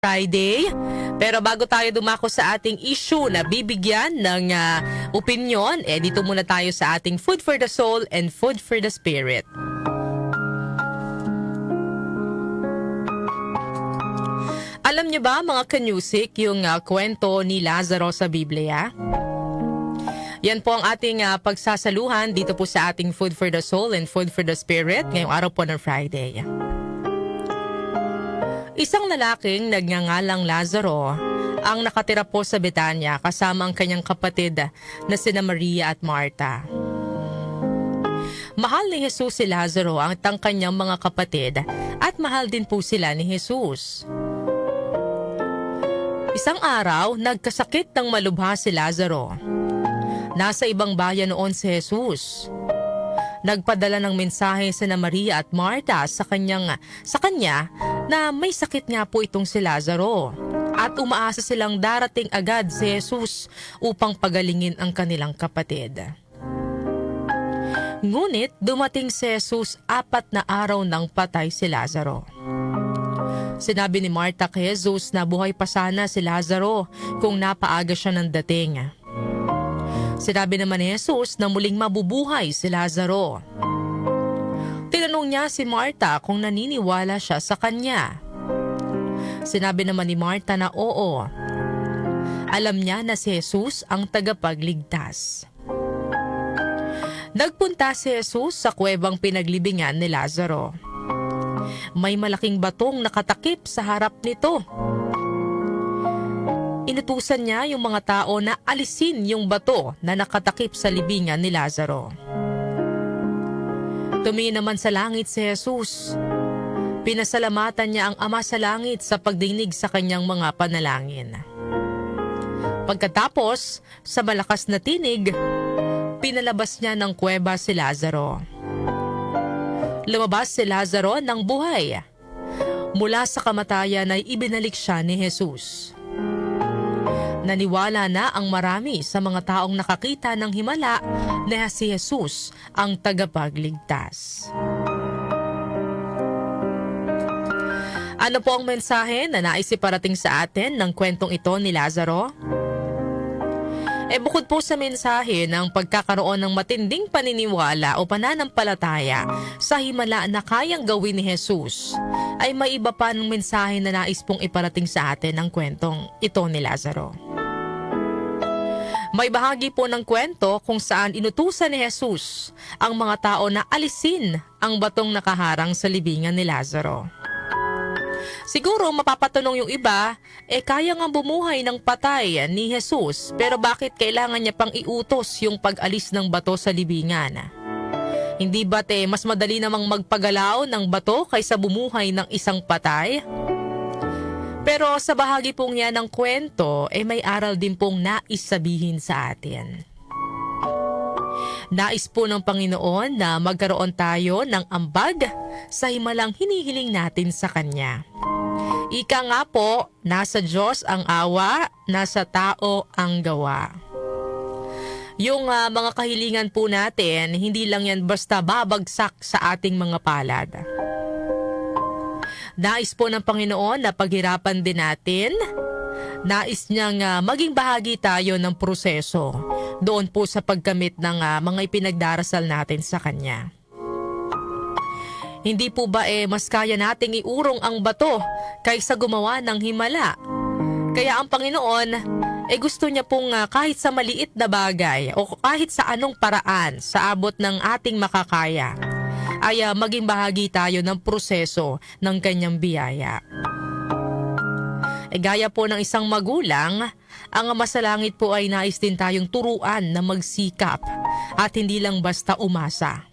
Friday. Pero bago tayo dumako sa ating issue na bibigyan ng opinion, dito muna tayo sa ating Food for the Soul and Food for the Spirit. Alam niyo ba mga kanyusik yung kwento ni Lazaro sa Biblia? Yan po ang ating pagsasaluhan dito po sa ating Food for the Soul and Food for the Spirit ngayong araw po ng Friday. Isang lalaking nagngangalang Lazaro ang nakatira po sa Betania kasama ang kanyang kapatid na sina Maria at Marta. Mahal ni Jesus si Lazaro ang kanyang mga kapatid at mahal din po sila ni Jesus. Isang araw, nagkasakit ng malubha si Lazaro. Nasa ibang bayan noon si Jesus. Nagpadala ng mensahe sina Maria at Marta sa kanya na may sakit nga po itong si Lazaro at umaasa silang darating agad si Jesus upang pagalingin ang kanilang kapatid. Ngunit dumating si Jesus 4 na araw nang patay si Lazaro. Sinabi ni Marta kay Jesus na buhay pa sana si Lazaro kung napaaga siya ng dating. Sinabi naman ni Jesus na muling mabubuhay si Lazaro. Tinanong niya si Marta kung naniniwala siya sa kanya. Sinabi naman ni Marta na oo. Alam niya na si Jesus ang tagapagligtas. Nagpunta si Jesus sa kuwebang pinaglibingan ni Lazaro. May malaking batong nakatakip sa harap nito. Inutusan niya yung mga tao na alisin yung bato na nakatakip sa libingan ni Lazaro. Tumingin naman sa langit si Jesus. Pinasalamatan niya ang Ama sa langit sa pagdinig sa kanyang mga panalangin. Pagkatapos, sa malakas na tinig, pinalabas niya ng kuweba si Lazaro. Lumabas si Lazaro ng buhay. Mula sa kamatayan ay ibinalik siya ni Jesus. Naniwala na ang marami sa mga taong nakakita ng himala na si Jesus ang tagapagligtas. Ano po ang mensahe na nais iparating sa atin ng kwentong ito ni Lazaro? Bukod po sa mensahe ng pagkakaroon ng matinding paniniwala o pananampalataya sa himala na kayang gawin ni Jesus, ay may iba pa ng mensahe na nais pong iparating sa atin ng kwentong ito ni Lazaro. May bahagi po ng kwento kung saan inutusan ni Jesus ang mga tao na alisin ang batong nakaharang sa libingan ni Lazaro. Siguro mapapatanong yung iba, kaya nga bumuhay ng patay ni Jesus, pero bakit kailangan niya pang iutos yung pag-alis ng bato sa libingan? Hindi ba't mas madali namang magpagalaw ng bato kaysa bumuhay ng isang patay? Pero sa bahagi pong yan ng kwento, may aral din pong nais sabihin sa atin. Nais po ng Panginoon na magkaroon tayo ng ambag sa himalang hinihiling natin sa Kanya. Ika nga po, nasa Diyos ang awa, nasa tao ang gawa. Yung mga kahilingan po natin, hindi lang yan basta babagsak sa ating mga palad. Nais po ng Panginoon na paghirapan din natin. Nais niyang maging bahagi tayo ng proseso doon po sa pagkamit ng mga ipinagdarasal natin sa Kanya. Hindi po ba mas kaya nating iurong ang bato kaysa gumawa ng himala? Kaya ang Panginoon gusto niya pong kahit sa maliit na bagay o kahit sa anong paraan sa abot ng ating makakaya, ay maging bahagi tayo ng proseso ng kanyang biyaya. Gaya po ng isang magulang, ang Ama sa langit po ay nais din tayong turuan na magsikap at hindi lang basta umasa.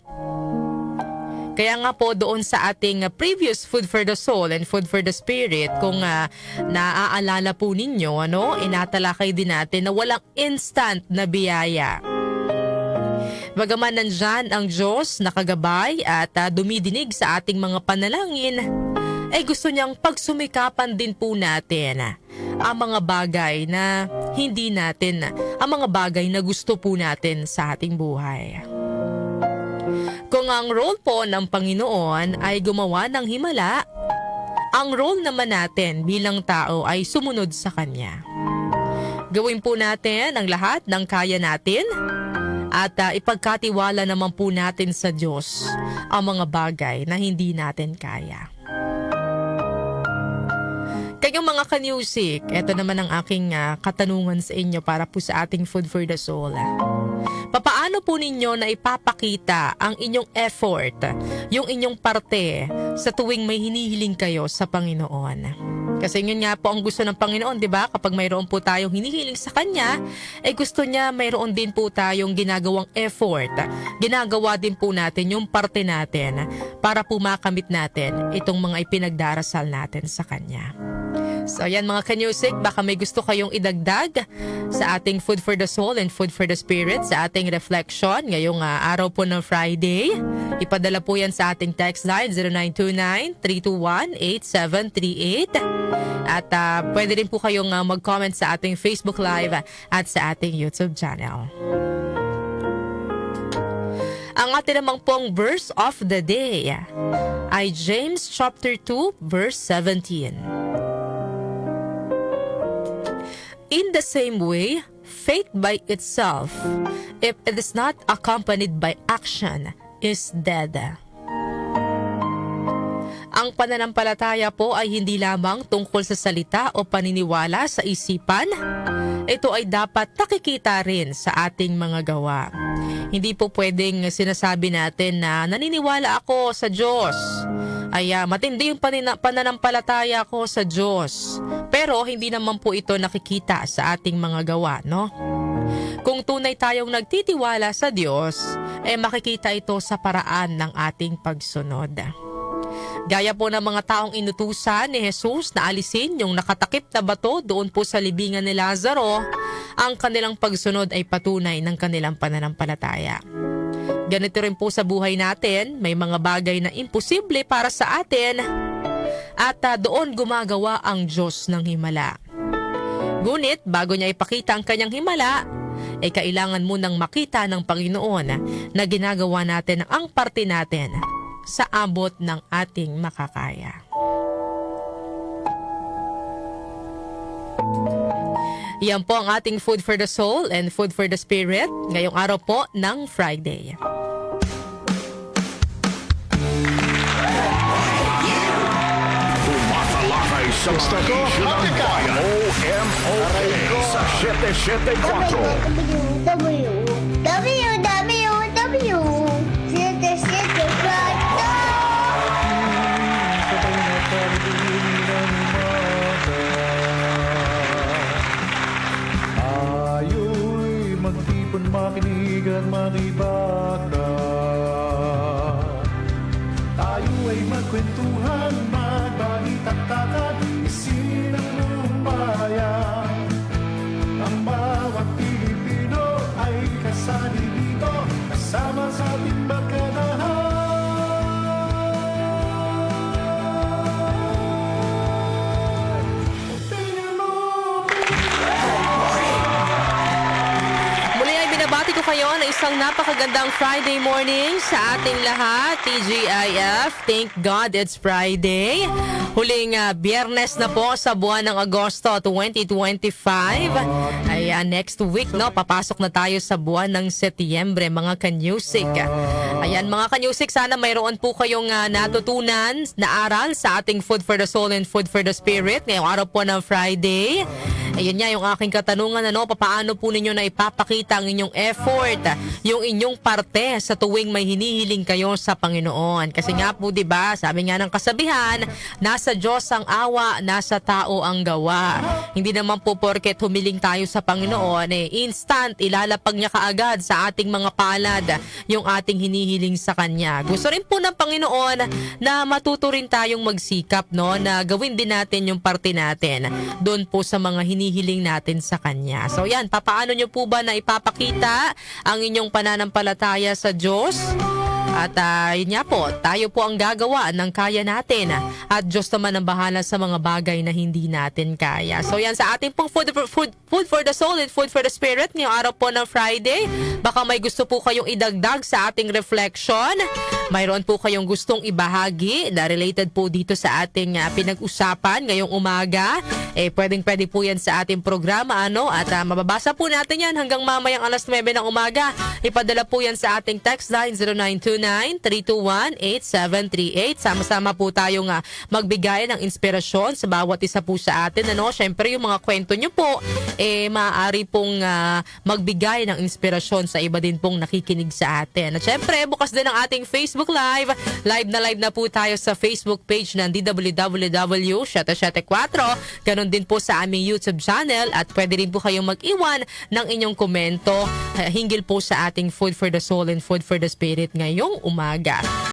Kaya nga po doon sa ating previous Food for the Soul and Food for the Spirit, kung naaalala po ninyo, inatalakay din natin na walang instant na biyaya. Bagaman nandyan ang Diyos nakagabay at dumidinig sa ating mga panalangin, gusto niyang pagsumikapan din po natin ang mga bagay na hindi natin, ang mga bagay na gusto po natin sa ating buhay. Kung ang role po ng Panginoon ay gumawa ng himala, Ang role naman natin bilang tao ay sumunod sa Kanya. Gawin po natin ang lahat ng kaya natin at ipagkatiwala naman po natin sa Diyos ang mga bagay na hindi natin kaya. Kayong mga ka-music, ito naman ang aking katanungan sa inyo para po sa ating Food for the Soul. Papaano po ninyo na ipapakita ang inyong effort, yung inyong parte sa tuwing may hinihiling kayo sa Panginoon? Kasi yun nga po ang gusto ng Panginoon, di ba? Kapag mayroon po tayong hinihiling sa Kanya, gusto niya mayroon din po tayong ginagawang effort. Ginagawa din po natin yung parte natin para po makamit natin itong mga ipinagdarasal natin sa Kanya. So ayan mga ka-music, baka may gusto kayong idagdag sa ating Food for the Soul and Food for the Spirit sa ating reflection ngayong araw po ng Friday. Ipadala po yan sa ating text line 0929-321-8738 at pwede rin po kayong mag-comment sa ating Facebook Live at sa ating YouTube channel. Ang ating namang pong verse of the day ay James chapter 2 verse 17. In the same way, faith by itself, if it is not accompanied by action, is dead. Ang pananampalataya po ay hindi lamang tungkol sa salita o paniniwala sa isipan. Ito ay dapat nakikita rin sa ating mga gawa. Hindi po pwedeng sinasabi natin na naniniwala ako sa Diyos. Ay matindi yung pananampalataya ko sa Diyos. Pero hindi naman po ito nakikita sa ating mga gawa, no? Kung tunay tayong nagtitiwala sa Diyos, makikita ito sa paraan ng ating pagsunod. Gaya po ng mga taong inutusan ni Jesus na alisin yung nakatakip na bato doon po sa libingan ni Lazaro, ang kanilang pagsunod ay patunay ng kanilang pananampalataya. Ganito rin po sa buhay natin, may mga bagay na imposible para sa atin at doon gumagawa ang Diyos ng himala. Ngunit bago niya ipakita ang kanyang himala, kailangan munang makita ng Panginoon na ginagawa natin ang parte natin sa abot ng ating makakaya. Yan po ang ating Food for the Soul and Food for the Spirit ngayong araw po ng Friday. Tumatalakay sa mga isyu ng bayan. OMOA sa 774. WWW. Ayo'y magtipon, makinig at makibaka. Tayo ay magkwentuhan, magbalitaktakan, isinang bayan. Ang bawat Pilipino ay kasali dito, kasama sa ating barkadahan. Binabati ko kayo na isang napakagandang Friday morning sa ating lahat. TGIF, thank God it's Friday. Huling biyernes na po sa buwan ng Agosto 2025. Ay next week, no, papasok na tayo sa buwan ng Setyembre, mga ka-music. Ayan mga ka-music, sana mayroon po kayong natutunan na aral sa ating Food for the Soul and Food for the Spirit ngayong araw po ng Friday. Ayun nga yung aking katanungan, paano po ninyo na ipapakita ang inyong effort, yung inyong parte sa tuwing may hinihiling kayo sa Panginoon. Kasi nga po, 'di ba, sabi nga ng kasabihan, nasa Diyos ang awa, nasa tao ang gawa. Hindi naman po porket humiling tayo sa Panginoon, instant ilalapag niya kaagad sa ating mga palad yung ating hinihiling sa Kanya. Gusto rin po ng Panginoon na matuto rin tayong magsikap, no, na gawin din natin yung parte natin doon po sa mga hinihiling natin sa Kanya. So yan, papaano nyo po ba na ipapakita ang inyong pananampalataya sa Diyos? At yun nga po, tayo po ang gagawa ng kaya natin at Diyos naman ang bahala sa mga bagay na hindi natin kaya. So yan, sa ating pong food for the Soul and Food for the Spirit ngayong araw po ng Friday, baka may gusto po kayong idagdag sa ating reflection mayroon po kayong gustong ibahagi na related po dito sa ating pinag-usapan ngayong umaga, pwedeng-pwede po yan sa ating programa, at mababasa po natin yan hanggang mamayang alas 9 ng umaga. Ipadala po yan sa ating text line 0929-321-8738. Sama-sama po tayong magbigay ng inspirasyon sa bawat isa po sa atin. Siyempre, yung mga kwento nyo po, maaari pong magbigay ng inspirasyon sa iba din pong nakikinig sa atin. At syempre, bukas din ang ating Facebook Live. Live na po tayo sa Facebook page ng DWWW 774. Ganon din po sa aming YouTube channel at pwede rin po kayong mag-iwan ng inyong komento hinggil po sa ating Food for the Soul and Food for the Spirit ngayong umaga.